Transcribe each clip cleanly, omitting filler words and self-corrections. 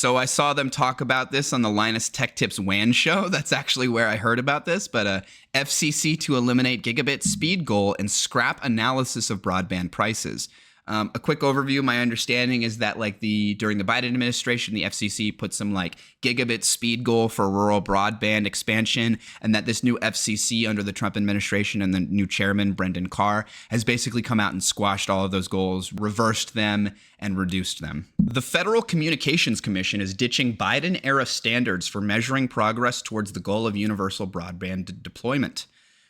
So I saw them talk about this on the Linus Tech Tips WAN show. That's actually where I heard about this. But FCC to eliminate gigabit speed goal and scrap analysis of broadband prices. A quick overview. My understanding is that during the Biden administration, the FCC put some gigabit speed goal for rural broadband expansion, and that this new FCC under the Trump administration and the new chairman, Brendan Carr, has basically come out and squashed all of those goals, reversed them, and reduced them. The Federal Communications Commission is ditching Biden-era standards for measuring progress towards the goal of universal broadband deployment.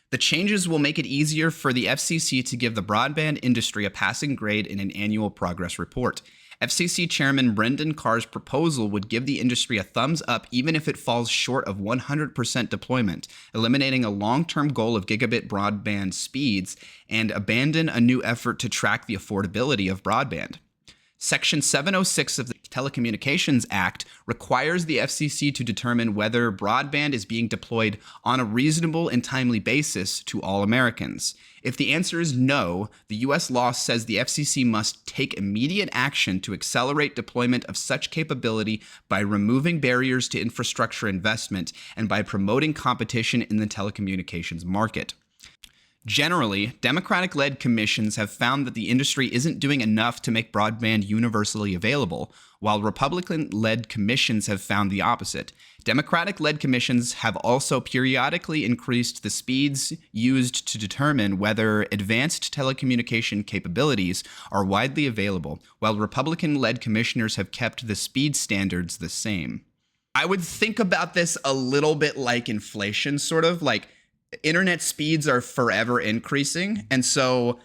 The changes will make it easier for the FCC to give the broadband industry a passing grade in an annual progress report. FCC Chairman Brendan Carr's proposal would give the industry a thumbs up even if it falls short of 100% deployment, eliminating a long-term goal of gigabit broadband speeds and abandon a new effort to track the affordability of broadband. Section 706 of the Telecommunications Act requires the FCC to determine whether broadband is being deployed on a reasonable and timely basis to all Americans. If the answer is no, the U.S. law says the FCC must take immediate action to accelerate deployment of such capability by removing barriers to infrastructure investment and by promoting competition in the telecommunications market. Generally, Democratic-led commissions have found that the industry isn't doing enough to make broadband universally available, while Republican-led commissions have found the opposite. Democratic-led commissions have also periodically increased the speeds used to determine whether advanced telecommunication capabilities are widely available, while Republican-led commissioners have kept the speed standards the same. I would think about this a little bit like inflation, sort of like internet speeds are forever increasing. And so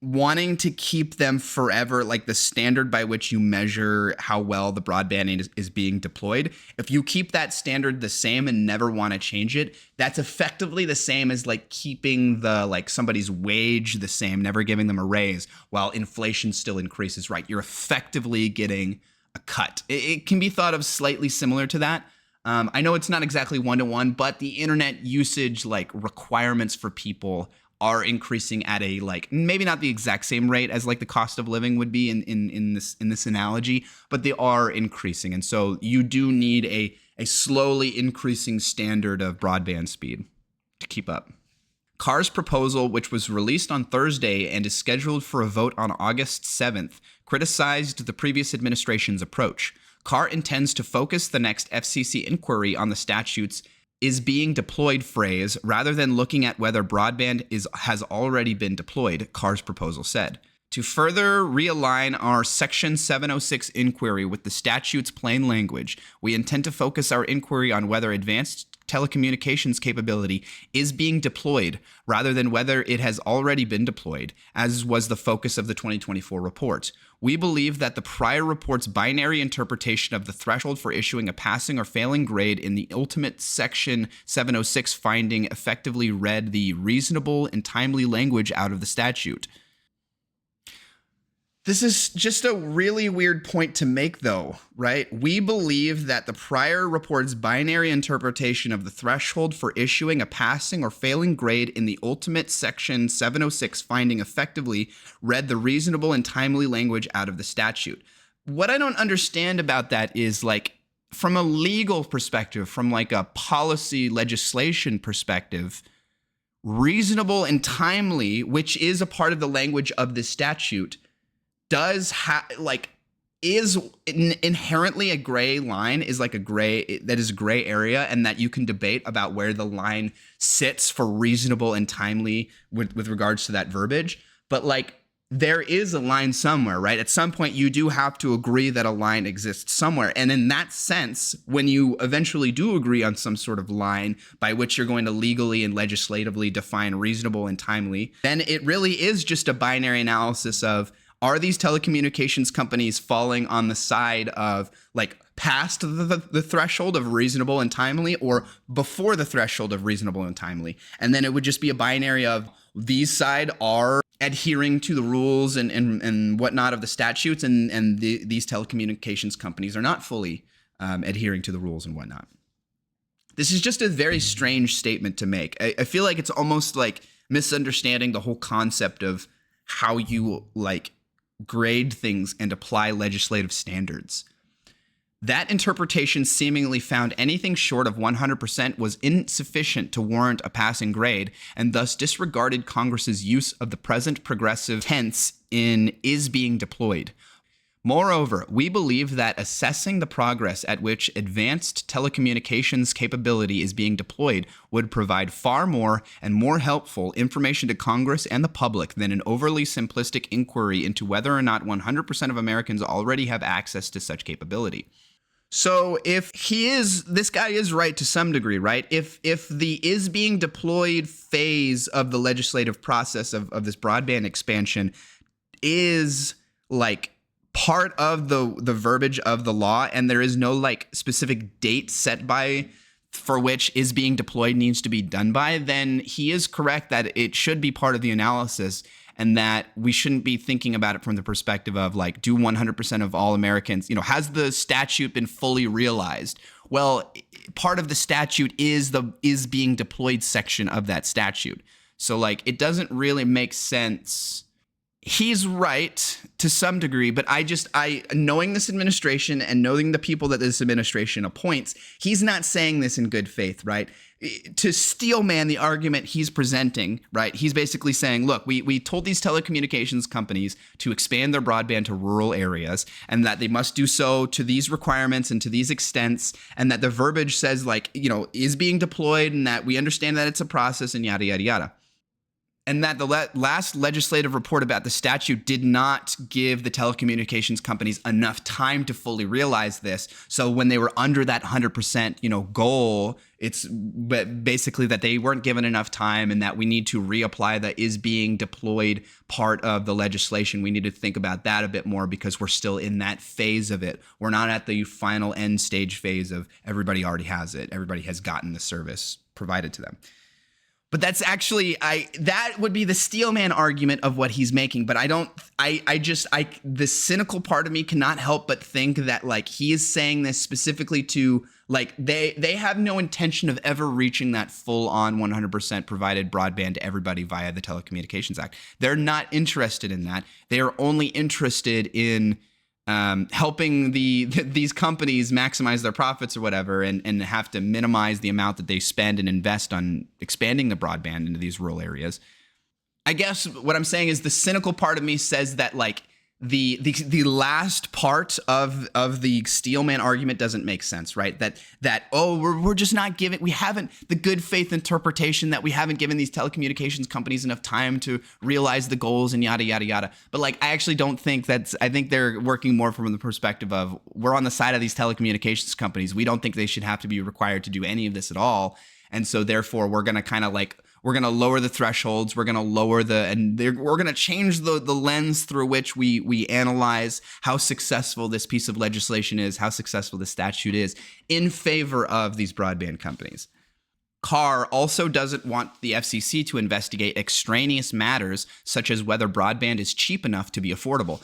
wanting to keep them forever, like the standard by which you measure how well the broadband is being deployed, if you keep that standard the same and never want to change it, that's effectively the same as keeping the somebody's wage the same, never giving them a raise while inflation still increases, right? You're effectively getting a cut. It can be thought of slightly similar to that. I know it's not exactly one-to-one, but the internet usage requirements for people are increasing at a maybe not the exact same rate as the cost of living would be in this analogy, but they are increasing. And so you do need a slowly increasing standard of broadband speed to keep up. Carr's proposal, which was released on Thursday and is scheduled for a vote on August 7th, criticized the previous administration's approach. Carr intends to focus the next FCC inquiry on the statute's "is being deployed" phrase rather than looking at whether broadband has already been deployed, Carr's proposal said. To further realign our Section 706 inquiry with the statute's plain language, we intend to focus our inquiry on whether advanced telecommunications capability is being deployed rather than whether it has already been deployed, as was the focus of the 2024 report. We believe that the prior report's binary interpretation of the threshold for issuing a passing or failing grade in the ultimate Section 706 finding effectively read the reasonable and timely language out of the statute. This is just a really weird point to make, though, right? We believe that the prior report's binary interpretation of the threshold for issuing a passing or failing grade in the ultimate Section 706 finding effectively read the reasonable and timely language out of the statute. What I don't understand about that is, from a legal perspective, from a policy legislation perspective, reasonable and timely, which is a part of the language of this statute, is inherently a gray line, is a gray area, and that you can debate about where the line sits for reasonable and timely with regards to that verbiage. But there is a line somewhere, right? At some point, you do have to agree that a line exists somewhere. And in that sense, when you eventually do agree on some sort of line by which you're going to legally and legislatively define reasonable and timely, then it really is just a binary analysis of, are these telecommunications companies falling on the side of past the threshold of reasonable and timely or before the threshold of reasonable and timely? And then it would just be a binary of these side are adhering to the rules and whatnot of the statutes, and these telecommunications companies are not fully adhering to the rules and whatnot. This is just a very strange statement to make. I feel like it's almost misunderstanding the whole concept of how you grade things and apply legislative standards. That interpretation seemingly found anything short of 100% was insufficient to warrant a passing grade, and thus disregarded Congress's use of the present progressive tense in is being deployed. Moreover, we believe that assessing the progress at which advanced telecommunications capability is being deployed would provide far more and more helpful information to Congress and the public than an overly simplistic inquiry into whether or not 100% of Americans already have access to such capability. So if this guy is right to some degree, right? If the is being deployed phase of the legislative process of this broadband expansion is like part of the verbiage of the law, and there is no like specific date set by for which is being deployed needs to be done by, then he is correct that it should be part of the analysis, and that we shouldn't be thinking about it from the perspective of like, do 100% of all Americans, has the statute been fully realized? Well, part of the statute is the is being deployed section of that statute. So like, it doesn't really make sense. He's right to some degree, but I knowing this administration and knowing the people that this administration appoints, he's not saying this in good faith, right? To steelman the argument he's presenting, right? He's basically saying, look, we told these telecommunications companies to expand their broadband to rural areas, and that they must do so to these requirements and to these extents, and that the verbiage says like, is being deployed, and that we understand that it's a process, and yada, yada, yada. And that the last legislative report about the statute did not give the telecommunications companies enough time to fully realize this. So when they were under that 100%, goal, it's basically that they weren't given enough time, and that we need to reapply the is being deployed part of the legislation. We need to think about that a bit more, because we're still in that phase of it. We're not at the final end stage phase of everybody already has it. Everybody has gotten the service provided to them. But that's actually, that would be the steelman argument of what he's making. But the cynical part of me cannot help but think that like he is saying this specifically to like, they have no intention of ever reaching that full on 100% provided broadband to everybody via the Telecommunications Act. They're not interested in that. They are only interested in helping these companies maximize their profits or whatever, and have to minimize the amount that they spend and invest on expanding the broadband into these rural areas. I guess what I'm saying is the cynical part of me says that like the last part of the steelman argument doesn't make sense, right? That we're just not giving, we haven't, the good faith interpretation that we haven't given these telecommunications companies enough time to realize the goals and yada, yada, yada. But like, I actually don't think I think they're working more from the perspective of, we're on the side of these telecommunications companies. We don't think they should have to be required to do any of this at all. And so therefore we're going to kind of like, we're going to lower the thresholds. We're going to lower we're going to change the lens through which we analyze how successful this piece of legislation is, how successful the statute is in favor of these broadband companies. Carr also doesn't want the FCC to investigate extraneous matters such as whether broadband is cheap enough to be affordable.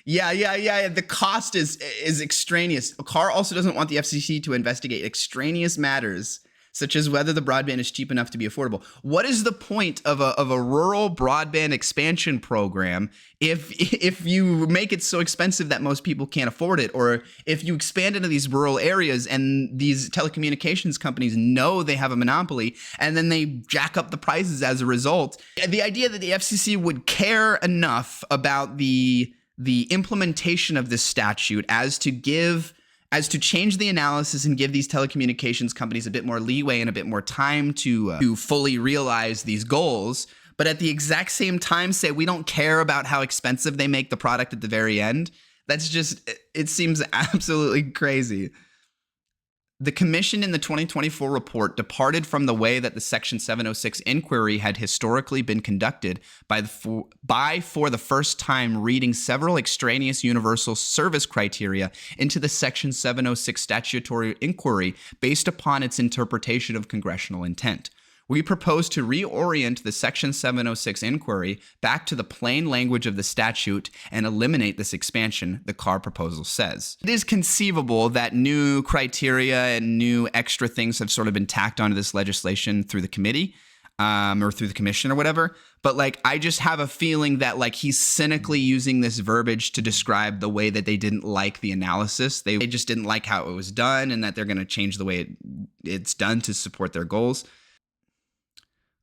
Yeah. The cost is extraneous. Carr also doesn't want the FCC to investigate extraneous matters such as whether the broadband is cheap enough to be affordable. What is the point of a rural broadband expansion program if you make it so expensive that most people can't afford it, or if you expand into these rural areas and these telecommunications companies know they have a monopoly and then they jack up the prices as a result? The idea that the FCC would care enough about the implementation of this statute as to change the analysis and give these telecommunications companies a bit more leeway and a bit more time to fully realize these goals, but at the exact same time say we don't care about how expensive they make the product at the very end. That's just, it seems absolutely crazy. The commission in the 2024 report departed from the way that the Section 706 inquiry had historically been conducted by for the first time reading several extraneous universal service criteria into the Section 706 statutory inquiry based upon its interpretation of congressional intent. We propose to reorient the Section 706 inquiry back to the plain language of the statute and eliminate this expansion, the Carr proposal says. It is conceivable that new criteria and new extra things have sort of been tacked onto this legislation through the committee. or through the commission or whatever. But like, I just have a feeling that like he's cynically using this verbiage to describe the way that they didn't like the analysis. They just didn't like how it was done, and that they're going to change the way it's done to support their goals.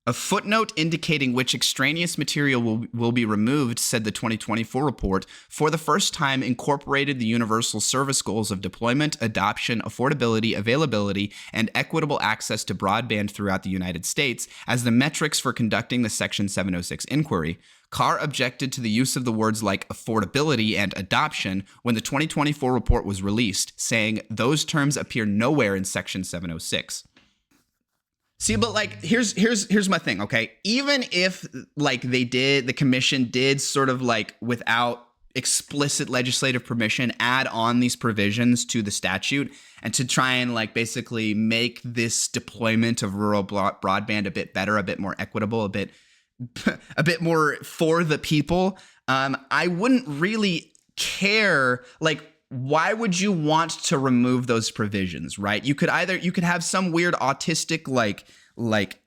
A footnote indicating which extraneous material will be removed, said the 2024 report, for the first time incorporated the universal service goals of deployment, adoption, affordability, availability, and equitable access to broadband throughout the United States as the metrics for conducting the Section 706 inquiry. Carr objected to the use of the words like affordability and adoption when the 2024 report was released, saying those terms appear nowhere in Section 706. See, but like, here's my thing, okay? Even if like the commission did sort of like without explicit legislative permission add on these provisions to the statute and to try and like basically make this deployment of rural broadband a bit better, a bit more equitable, a bit more for the people, I wouldn't really care. Like, why would you want to remove those provisions, right? You could have some weird autistic like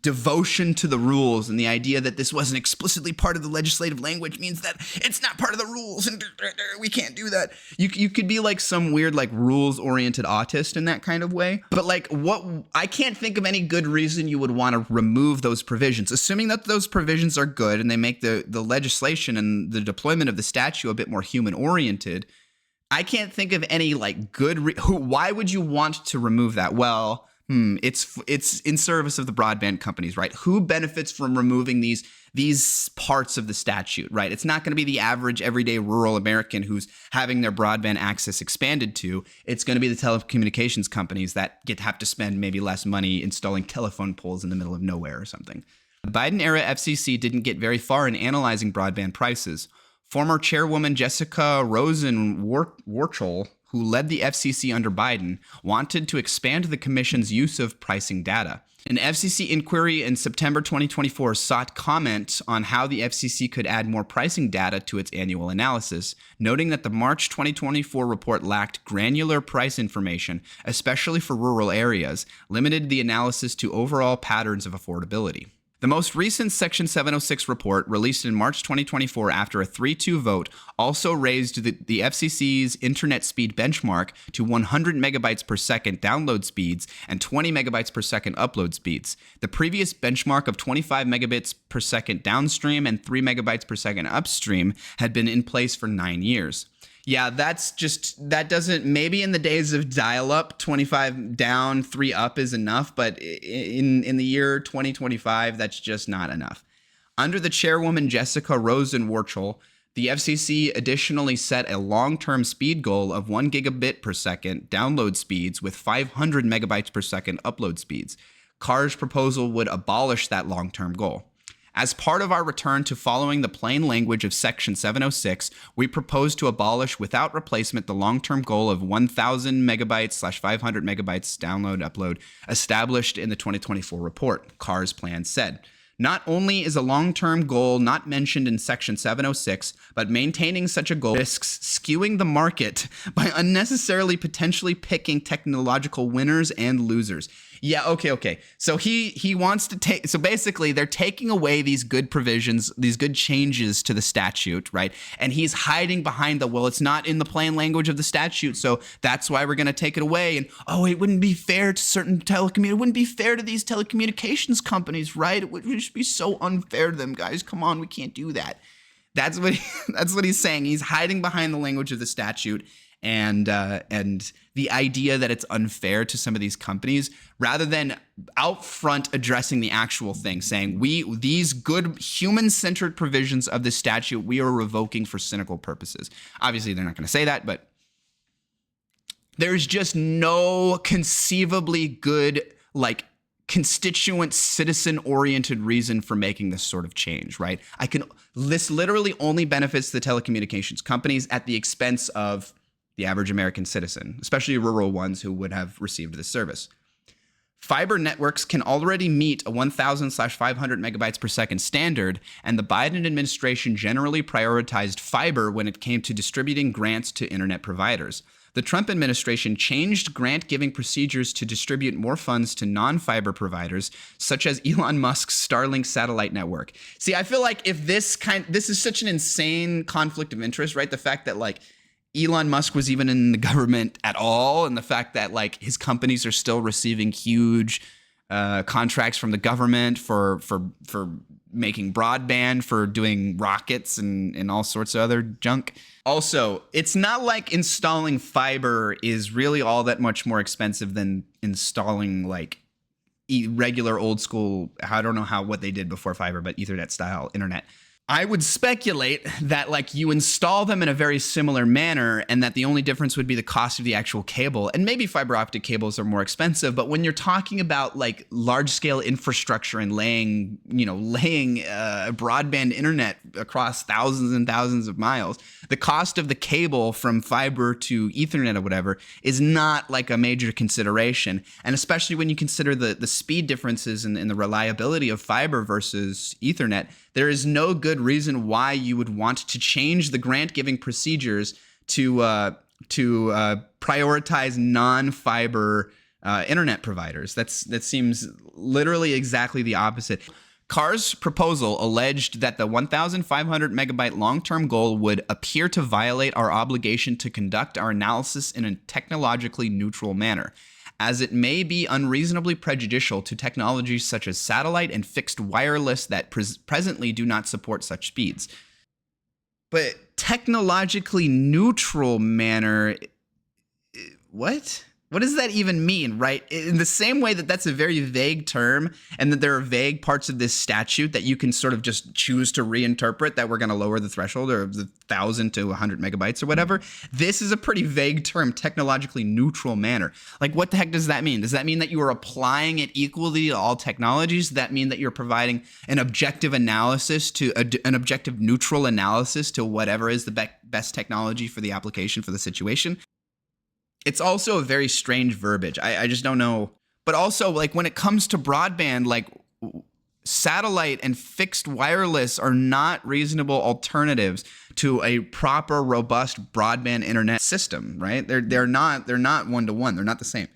devotion to the rules, and the idea that this wasn't explicitly part of the legislative language means that it's not part of the rules and we can't do that. You could be like some weird like rules oriented autist in that kind of way. But like, I can't think of any good reason you would want to remove those provisions, assuming that those provisions are good and they make the legislation and the deployment of the statute a bit more human oriented. I can't think of any like good why would you want to remove that? Well, it's in service of the broadband companies, right? Who benefits from removing these parts of the statute, right? It's not going to be the average everyday rural American who's having their broadband access expanded to. It's going to be the telecommunications companies that have to spend maybe less money installing telephone poles in the middle of nowhere or something. The Biden-era FCC didn't get very far in analyzing broadband prices. Former chairwoman Jessica Rosenworcel, who led the FCC under Biden, wanted to expand the commission's use of pricing data. An FCC inquiry in September 2024 sought comment on how the FCC could add more pricing data to its annual analysis, noting that the March 2024 report lacked granular price information, especially for rural areas, limited the analysis to overall patterns of affordability. The most recent Section 706 report, released in March 2024 after a 3-2 vote, also raised the FCC's internet speed benchmark to 100 megabytes per second download speeds and 20 megabytes per second upload speeds. The previous benchmark of 25 megabits per second downstream and 3 megabytes per second upstream had been in place for 9 years. Yeah, that doesn't, maybe in the days of dial-up, 25 down, 3 up is enough, but in the year 2025, that's just not enough. Under the chairwoman Jessica Rosenworcel, the FCC additionally set a long-term speed goal of 1 gigabit per second download speeds with 500 megabytes per second upload speeds. Carr's proposal would abolish that long-term goal. As part of our return to following the plain language of Section 706, we propose to abolish without replacement the long-term goal of 1,000 megabytes/500 megabytes download/upload established in the 2024 report, Carr's plan said. Not only is a long-term goal not mentioned in Section 706, but maintaining such a goal risks skewing the market by unnecessarily potentially picking technological winners and losers. Yeah, okay. So he wants to take, so basically they're taking away these good provisions, these good changes to the statute, right? And he's hiding behind it's not in the plain language of the statute, so that's why we're going to take it away. And, it wouldn't be fair to it wouldn't be fair to these telecommunications companies, right? It would just be so unfair to them, guys. Come on, we can't do that. That's what he's saying. He's hiding behind the language of the statute and the idea that it's unfair to some of these companies, rather than out front addressing the actual thing, saying these good human-centered provisions of the statute we are revoking for cynical purposes. Obviously, they're not going to say that, but there's just no conceivably good, like, constituent, citizen-oriented reason for making this sort of change, right? This literally only benefits the telecommunications companies at the expense of the average American citizen, especially rural ones who would have received this service. Fiber networks can already meet a 1,000/500 megabytes per second standard, and the Biden administration generally prioritized fiber when it came to distributing grants to internet providers. The Trump administration changed grant-giving procedures to distribute more funds to non-fiber providers, such as Elon Musk's Starlink satellite network. See, I feel like if this is such an insane conflict of interest, right? The fact that like Elon Musk was even in the government at all, and the fact that like his companies are still receiving huge contracts from the government for making broadband, for doing rockets and all sorts of other junk. Also, it's not like installing fiber is really all that much more expensive than installing like regular old school, I don't know what they did before fiber, but Ethernet style internet. I would speculate that like you install them in a very similar manner, and that the only difference would be the cost of the actual cable. And maybe fiber optic cables are more expensive, but when you're talking about like large scale infrastructure and laying broadband internet across thousands and thousands of miles, the cost of the cable from fiber to Ethernet or whatever is not like a major consideration. And especially when you consider the speed differences and the reliability of fiber versus Ethernet, there is no good reason why you would want to change the grant-giving procedures to prioritize non-fiber internet providers. That seems literally exactly the opposite. Carr's proposal alleged that the 1,500 megabyte long-term goal would appear to violate our obligation to conduct our analysis in a technologically neutral manner, as it may be unreasonably prejudicial to technologies such as satellite and fixed wireless that presently do not support such speeds. But technologically neutral manner, what? What does that even mean, right? In the same way that that's a very vague term, and that there are vague parts of this statute that you can sort of just choose to reinterpret, that we're going to lower the threshold or the 1,000 to 100 megabytes or whatever. This is a pretty vague term, technologically neutral manner. Like, what the heck does that mean? Does that mean that you are applying it equally to all technologies? Does that mean that you're providing an objective analysis to an objective neutral analysis to whatever is the best technology for the application for the situation? It's also a very strange verbiage. I just don't know. But also, like, when it comes to broadband, like, satellite and fixed wireless are not reasonable alternatives to a proper, robust broadband internet system, right? They're not one-to-one. They're not the same.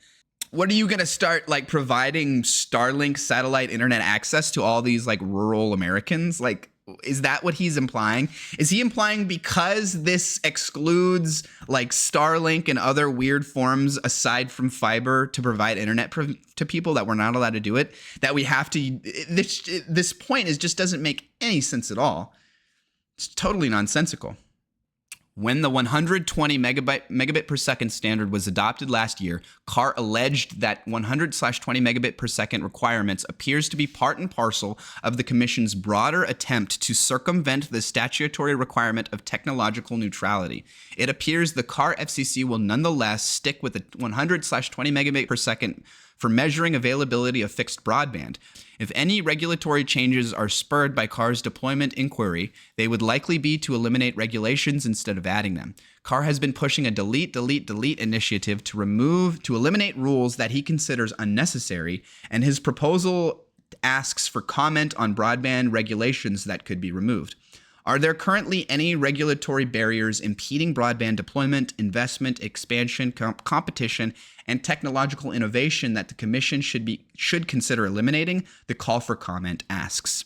What are you going to start, like, providing Starlink satellite internet access to all these, like, rural Americans? Like, is that what he's implying? Is he implying because this excludes like Starlink and other weird forms aside from fiber to provide internet to people, that we're not allowed to do it? That we have to, this point just doesn't make any sense at all. It's totally nonsensical. When the 120 megabit per second standard was adopted last year, Carr alleged that 100/20 megabit per second requirements appears to be part and parcel of the Commission's broader attempt to circumvent the statutory requirement of technological neutrality. It appears the Carr FCC will nonetheless stick with the 100/20 megabit per second for measuring availability of fixed broadband. If any regulatory changes are spurred by Carr's deployment inquiry, they would likely be to eliminate regulations instead of adding them. Carr has been pushing a delete initiative to eliminate rules that he considers unnecessary, and his proposal asks for comment on broadband regulations that could be removed. Are there currently any regulatory barriers impeding broadband deployment, investment, expansion, competition, and technological innovation that the Commission should consider eliminating? The call for comment asks.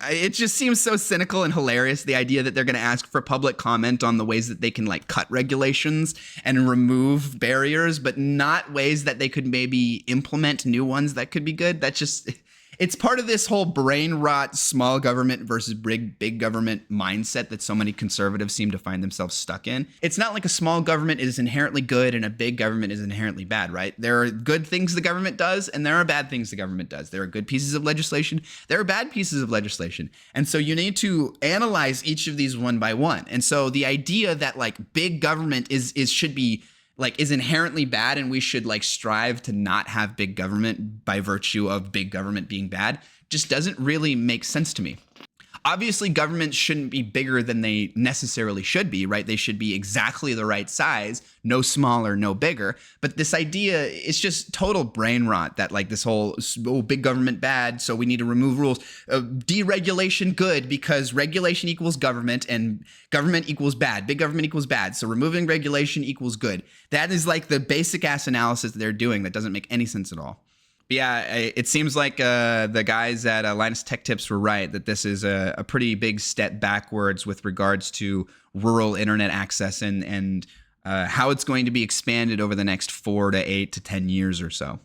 It just seems so cynical and hilarious, the idea that they're going to ask for public comment on the ways that they can like cut regulations and remove barriers, but not ways that they could maybe implement new ones that could be good. That's just... It's part of this whole brain rot, small government versus big government mindset that so many conservatives seem to find themselves stuck in. It's not like a small government is inherently good and a big government is inherently bad, right? There are good things the government does and there are bad things the government does. There are good pieces of legislation. There are bad pieces of legislation. And so you need to analyze each of these one by one. And so the idea that like big government is inherently bad and we should like strive to not have big government by virtue of big government being bad just doesn't really make sense to me. Obviously, governments shouldn't be bigger than they necessarily should be, right? They should be exactly the right size, no smaller, no bigger. But this idea, it's just total brain rot that like this whole big government bad, so we need to remove rules. Deregulation good because regulation equals government and government equals bad. Big government equals bad. So removing regulation equals good. That is like the basic ass analysis that they're doing that doesn't make any sense at all. But yeah, it seems like the guys at Linus Tech Tips were right that this is a pretty big step backwards with regards to rural internet access and how it's going to be expanded over the next 4 to 8 to 10 years or so.